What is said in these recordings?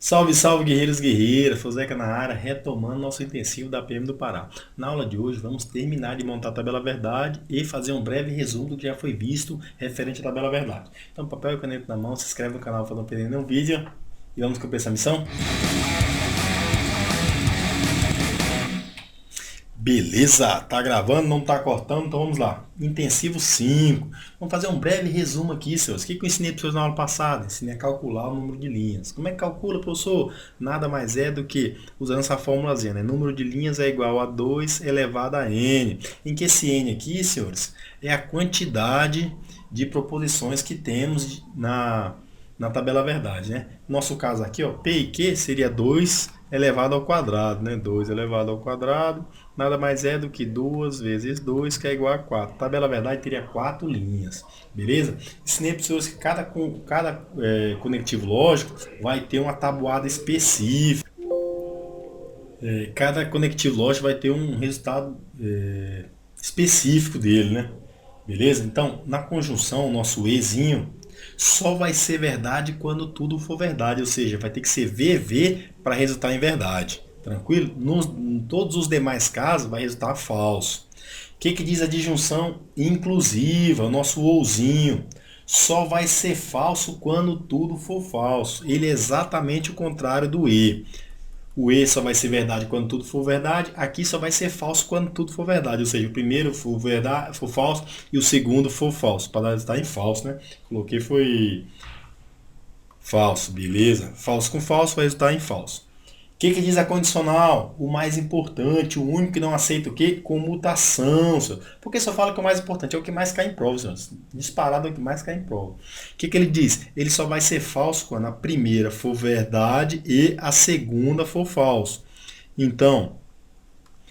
Salve, salve, guerreiros e guerreiras, Fozeca na área, retomando nosso intensivo da PM do Pará. Na aula de hoje vamos terminar de montar a tabela verdade e fazer um breve resumo do que já foi visto referente à tabela verdade. Então, papel e caneta na mão, se inscreve no canal para não perder nenhum vídeo e vamos cumprir essa missão? Beleza, tá gravando, não tá cortando, então vamos lá. Intensivo 5. Vamos fazer um breve resumo aqui, senhores. O que eu ensinei para vocês na aula passada? Ensinei a calcular o número de linhas. Como é que calcula, professor? Nada mais é do que usando essa fórmulazinha, né? Número de linhas é igual a 2 elevado a n. Em que esse n aqui, senhores, é a quantidade de proposições que temos na tabela verdade, né? Nosso caso aqui, ó, P e Q seria 2 elevado ao quadrado, né? 2 elevado ao quadrado, nada mais é do que 2 vezes 2, que é igual a 4. Tabela verdade teria 4 linhas, beleza? Ensinei para vocês que cada conectivo lógico vai ter uma tabuada específica. Cada conectivo lógico vai ter um resultado específico dele, né? Beleza? Então, na conjunção, o nosso ezinho só vai ser verdade quando tudo for verdade, ou seja, vai ter que ser VV para resultar em verdade. Tranquilo? Em todos os demais casos vai resultar falso. O que diz a disjunção inclusiva, o nosso ouzinho? Só vai ser falso quando tudo for falso. Ele é exatamente o contrário do E. O E só vai ser verdade quando tudo for verdade. Aqui só vai ser falso quando tudo for verdade. Ou seja, o primeiro for verdade, for falso e o segundo for falso. Para estar em falso, né? Coloquei foi falso, beleza? Falso com falso vai resultar em falso. O que diz a condicional? O mais importante, o único que não aceita o quê? Comutação. Senhor. Por que só fala que o mais importante? É o que mais cai em prova, senhor. Disparado é o que mais cai em prova. O que ele diz? Ele só vai ser falso quando a primeira for verdade e a segunda for falso. Então,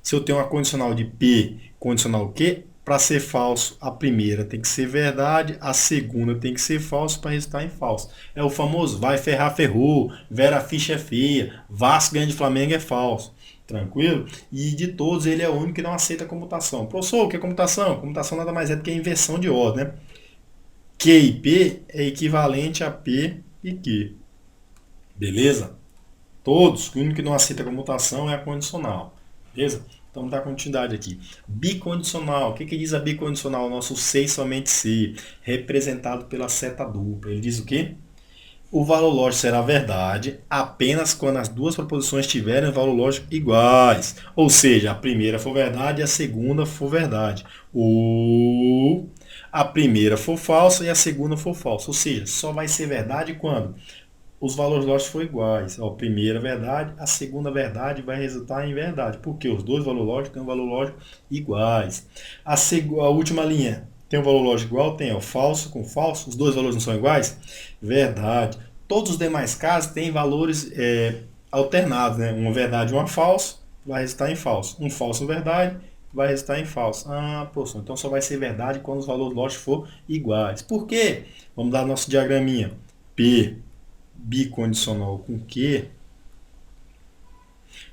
se eu tenho uma condicional de P, condicional o quê? Para ser falso, a primeira tem que ser verdade, a segunda tem que ser falso para resultar em falso. É o famoso vai ferrar, ferrou, Vera Ficha é feia, Vasco ganha de Flamengo é falso. Tranquilo? E de todos ele é o único que não aceita comutação. Professor, o que é comutação? Comutação nada mais é do que a inversão de ordem, né? Q e P é equivalente a P e Q. Beleza? Todos, o único que não aceita comutação é a condicional. Beleza? Então vamos dar continuidade aqui. Bicondicional. O que diz a bicondicional? O nosso C e somente C, representado pela seta dupla. Ele diz o quê? O valor lógico será verdade apenas quando as duas proposições tiverem valor lógico iguais. Ou seja, a primeira for verdade e a segunda for verdade. Ou a primeira for falsa e a segunda for falsa. Ou seja, só vai ser verdade quando os valores lógicos foram iguais. A primeira verdade, a segunda verdade vai resultar em verdade. Porque os dois valores lógicos têm um valor lógico iguais. A última linha tem um valor lógico igual? Tem. O falso com falso. Os dois valores não são iguais? Verdade. Todos os demais casos têm valores alternados. Né? Uma verdade e uma falso vai resultar em falso. Um falso verdade vai resultar em falso. Ah, professor, então só vai ser verdade quando os valores lógicos for iguais. Por quê? Vamos dar nosso diagraminha. P bicondicional com Q,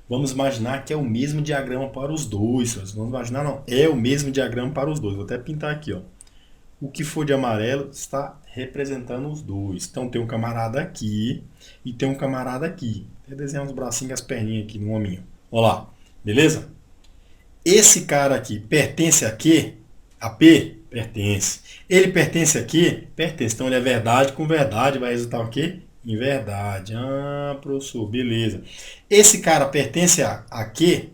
vamos imaginar que é o mesmo diagrama para os dois. Vamos imaginar, não, é o mesmo diagrama para os dois. Vou até pintar aqui, ó. O que for de amarelo está representando os dois. Então tem um camarada aqui e tem um camarada aqui. Até desenhar uns bracinhos e as perninhas aqui no hominho. Olha lá, beleza? Esse cara aqui pertence a quê? A P? Pertence. Ele pertence a quê? Pertence. Então ele é verdade com verdade, vai resultar o quê? Em verdade. Ah, professor, beleza. Esse cara pertence a quê?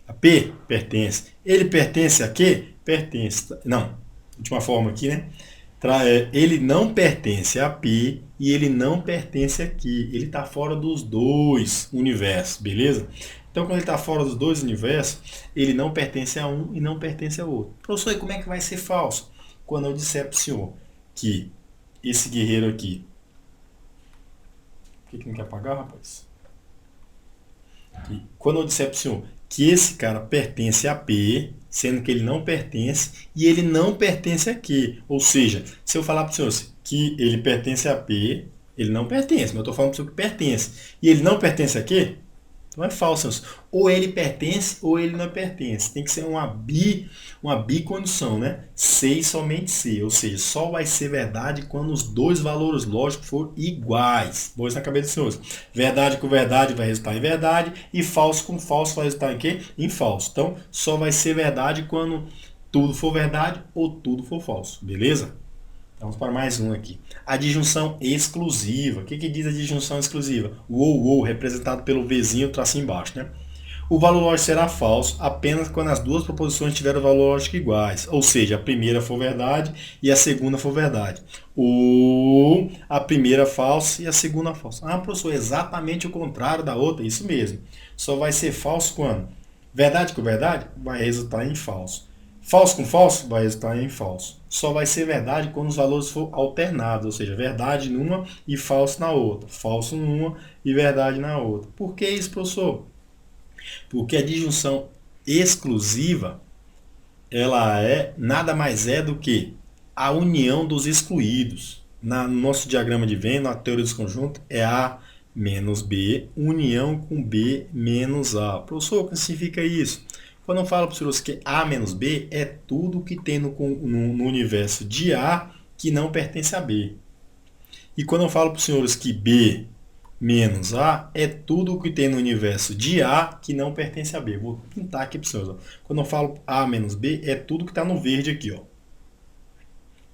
A P? Pertence. Ele pertence a quê? Pertence. Não, última forma aqui, né? Ele não pertence a P e ele não pertence aqui. Ele está fora dos dois universos, beleza? Então, quando ele está fora dos dois universos, ele não pertence a um e não pertence a outro. Professor, e como é que vai ser falso? Quando eu disser para o senhor que esse guerreiro aqui... Por que não quer apagar, rapaz? Quando eu disser para o senhor que esse cara pertence a P, sendo que ele não pertence, e ele não pertence a Q. Ou seja, se eu falar para o senhor que ele pertence a P, ele não pertence, mas eu estou falando para o senhor que pertence. E ele não pertence a Q? Então é falso, senhores. Ou ele pertence ou ele não pertence. Tem que ser uma bicondição, né? C e somente C. Ou seja, só vai ser verdade quando os dois valores lógicos forem iguais. Boa isso na cabeça dos senhores. Verdade com verdade vai resultar em verdade. E falso com falso vai resultar em quê? Em falso. Então, só vai ser verdade quando tudo for verdade ou tudo for falso. Beleza? Vamos para mais um aqui. A disjunção exclusiva. O que diz a disjunção exclusiva? O ou, representado pelo Vzinho, traço embaixo, né? O valor lógico será falso apenas quando as duas proposições tiverem valor lógico iguais. Ou seja, a primeira for verdade e a segunda for verdade. Ou a primeira falsa e a segunda falsa. Ah, professor, exatamente o contrário da outra. Isso mesmo. Só vai ser falso quando verdade com verdade vai resultar em falso. Falso com falso vai resultar em falso. Só vai ser verdade quando os valores for alternados, ou seja, verdade numa e falso na outra. Falso numa e verdade na outra. Por que isso, professor? Porque a disjunção exclusiva, ela nada mais é do que a união dos excluídos. No nosso diagrama de Venn, na teoria dos conjuntos, é A menos B, união com B menos A. Professor, o que significa isso? Quando eu falo para os senhores que A menos B é tudo que tem no universo de A que não pertence a B. E quando eu falo para os senhores que B menos A é tudo o que tem no universo de A que não pertence a B. Vou pintar aqui para os senhores. Ó. Quando eu falo A menos B é tudo que está no verde aqui. Ó.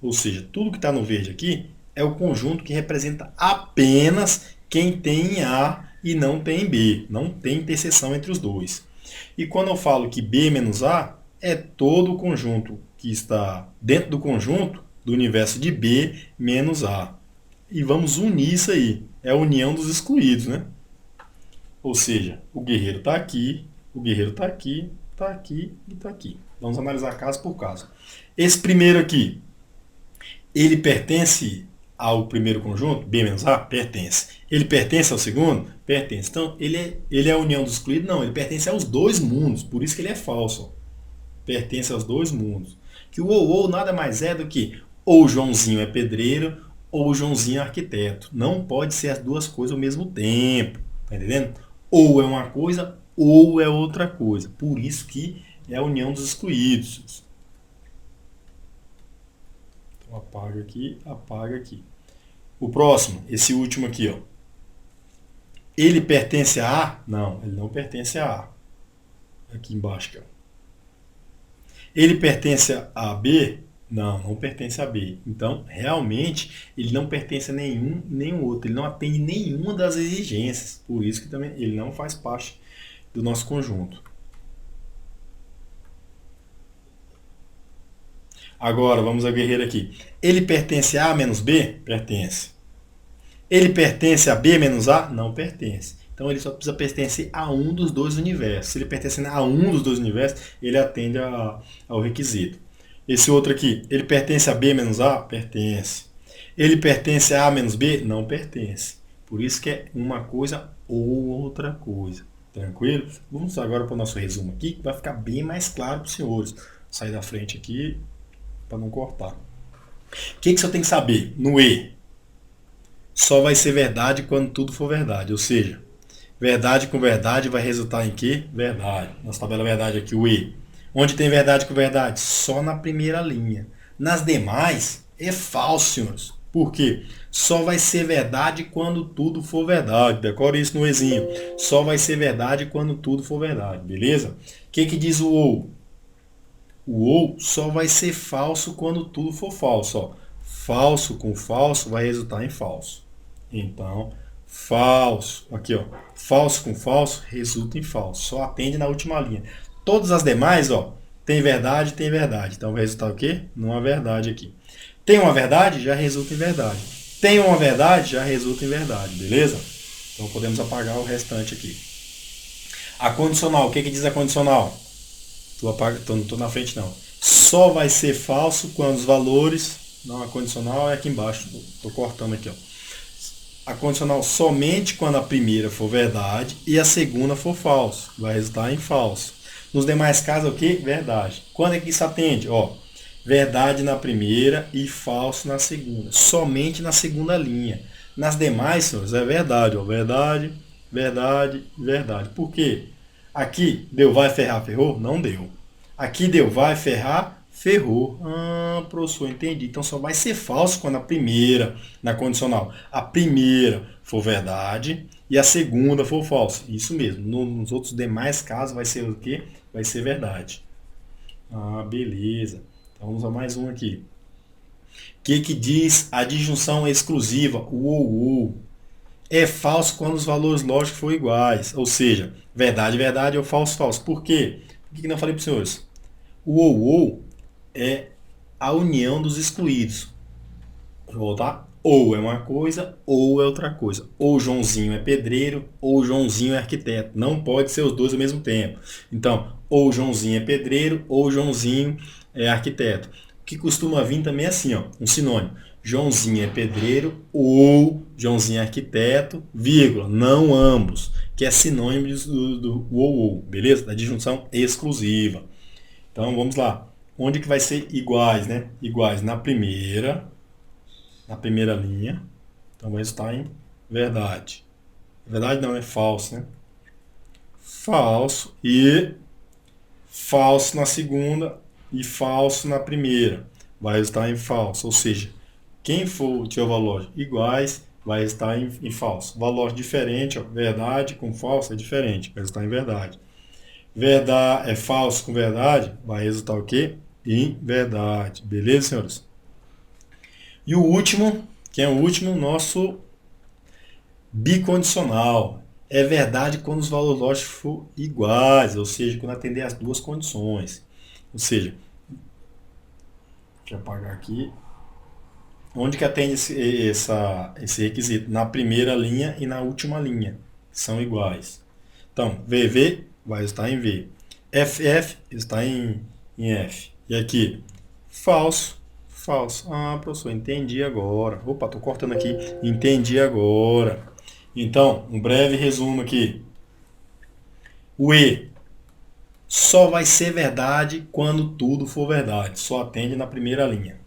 Ou seja, tudo que está no verde aqui é o conjunto que representa apenas quem tem em A e não tem em B. Não tem interseção entre os dois. E quando eu falo que B menos A, é todo o conjunto que está dentro do conjunto do universo de B menos A. E vamos unir isso aí. É a união dos excluídos, né? Ou seja, o guerreiro está aqui, o guerreiro está aqui, está aqui e está aqui. Vamos analisar caso por caso. Esse primeiro aqui, ele pertence ao primeiro conjunto, B menos A? Pertence. Ele pertence ao segundo? Pertence. Então, ele é a união dos excluídos? Não, ele pertence aos dois mundos, por isso que ele é falso. Ó. Pertence aos dois mundos. Que o ou nada mais é do que ou Joãozinho é pedreiro ou Joãozinho é arquiteto. Não pode ser as duas coisas ao mesmo tempo. Tá entendendo? Ou é uma coisa ou é outra coisa. Por isso que é a união dos excluídos. Então, apaga aqui, apaga aqui. O próximo, esse último aqui, ó. Ele pertence a A? Não, ele não pertence a A. Aqui embaixo, ó. Ele pertence a B? Não, não pertence a B. Então, realmente, ele não pertence a nenhum outro. Ele não atende nenhuma das exigências. Por isso que também ele não faz parte do nosso conjunto. Agora, vamos ao guerreiro aqui. Ele pertence a menos B? Pertence. Ele pertence a B menos A? Não pertence. Então ele só precisa pertencer a um dos dois universos. Se ele pertence a um dos dois universos, ele atende ao requisito. Esse outro aqui, ele pertence a B menos A? Pertence. Ele pertence a menos B? Não pertence. Por isso que é uma coisa ou outra coisa. Tranquilo? Vamos agora para o nosso resumo aqui, que vai ficar bem mais claro para os senhores. Vou sair da frente aqui para não cortar. O que você tem que saber? No E, só vai ser verdade quando tudo for verdade. Ou seja, verdade com verdade vai resultar em quê? Verdade. Nossa tabela verdade aqui, o E. Onde tem verdade com verdade? Só na primeira linha. Nas demais, é falso, senhores. Por quê? Só vai ser verdade quando tudo for verdade. Decore isso no Ezinho. Só vai ser verdade quando tudo for verdade. Beleza? O que diz o OU? O OU só vai ser falso quando tudo for falso. Ó. Falso com falso vai resultar em falso. Então, falso. Aqui, ó. Falso com falso resulta em falso. Só atende na última linha. Todas as demais, ó, tem verdade, tem verdade. Então vai resultar o quê? Numa verdade aqui. Tem uma verdade, já resulta em verdade. Tem uma verdade, já resulta em verdade. Beleza? Então podemos apagar o restante aqui. A condicional, o que diz a condicional? Não estou na frente não. Só vai ser falso quando os valores... Não, a condicional é aqui embaixo. Estou cortando aqui, ó. A condicional somente quando a primeira for verdade e a segunda for falso. Vai resultar em falso. Nos demais casos, o que? Verdade. Quando é que isso atende? Ó, verdade na primeira e falso na segunda. Somente na segunda linha. Nas demais, senhores, é verdade. Ó, verdade, verdade, verdade. Por quê? Aqui deu vai ferrar, ferrou? Não deu. Aqui deu vai ferrar, ferrou. Ah, professor, entendi. Então só vai ser falso quando a primeira, na condicional, a primeira for verdade e a segunda for falsa. Isso mesmo. Nos outros demais casos vai ser o quê? Vai ser verdade. Ah, beleza. Então vamos a mais um aqui. O que diz a disjunção exclusiva? O ou. É falso quando os valores lógicos forem iguais. Ou seja, verdade, verdade ou falso, falso. Por quê? Por que não falei para os senhores? O ou é a união dos excluídos. Vou voltar. Ou é uma coisa, ou é outra coisa. Ou Joãozinho é pedreiro, ou Joãozinho é arquiteto. Não pode ser os dois ao mesmo tempo. Então, ou Joãozinho é pedreiro, ou Joãozinho é arquiteto. O que costuma vir também é assim, ó, um sinônimo. Joãozinho é pedreiro ou Joãozinho é arquiteto, vírgula, não ambos, que é sinônimo do ou, beleza? Da disjunção exclusiva. Então, vamos lá. Onde que vai ser iguais, né? Iguais na primeira linha. Então vai estar em verdade. Verdade não, é falso, né? Falso e falso na segunda e falso na primeira. Vai estar em falso. Ou seja, quem for tiver valor iguais vai estar em falso. Valor diferente, ó, verdade com falso é diferente, vai estar em verdade. Verdade é falso com verdade, vai resultar o quê? Em verdade. Beleza, senhores? E o último, que é o último, nosso bicondicional. É verdade quando os valores lógicos for iguais, ou seja, quando atender as duas condições. Ou seja, deixa eu apagar aqui. Onde que atende esse requisito? Na primeira linha e na última linha. São iguais. Então, VV vai estar em V. FF está em F. E aqui, falso, falso. Ah, professor, entendi agora. Opa, estou cortando aqui. Entendi agora. Então, um breve resumo aqui. O E só vai ser verdade quando tudo for verdade. Só atende na primeira linha.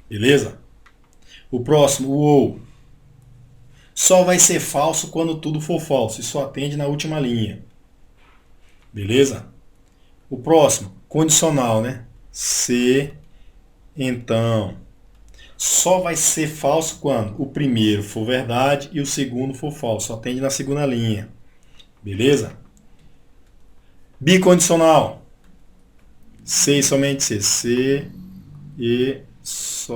Beleza? O próximo, o OU, só vai ser falso quando tudo for falso. E só atende na última linha. Beleza? O próximo, condicional, né? Se, então. Só vai ser falso quando o primeiro for verdade e o segundo for falso. Só atende na segunda linha. Beleza? Bicondicional. Se e somente se. Se e somente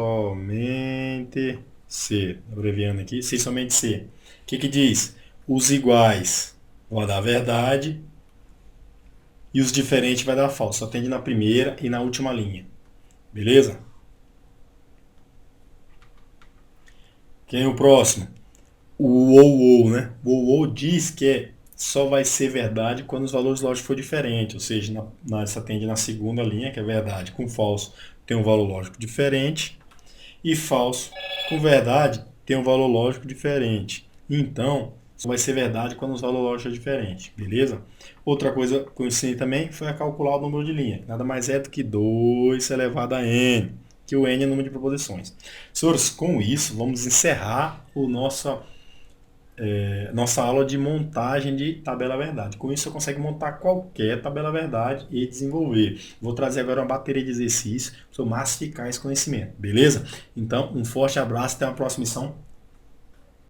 se. Abreviando aqui. Se e somente se. O que diz? Os iguais vão dar verdade e os diferentes vai dar falso. Só atende na primeira e na última linha. Beleza? Quem é o próximo? O ou, né? O ou diz que só vai ser verdade quando os valores lógicos for diferentes, ou seja, isso atende na segunda linha, que é verdade com falso, tem um valor lógico diferente, e falso com verdade tem um valor lógico diferente. Então, só vai ser verdade quando os valores lógicos são diferentes, beleza? Outra coisa que eu ensinei também foi a calcular o número de linha, nada mais é do que 2 elevado a n, que o n é o número de proposições. Senhores, com isso, vamos encerrar o nossa aula de montagem de tabela verdade. Com isso você consegue montar qualquer tabela verdade e desenvolver. Vou trazer agora uma bateria de exercícios para massificar esse conhecimento, beleza? Então, um forte abraço e até a próxima missão.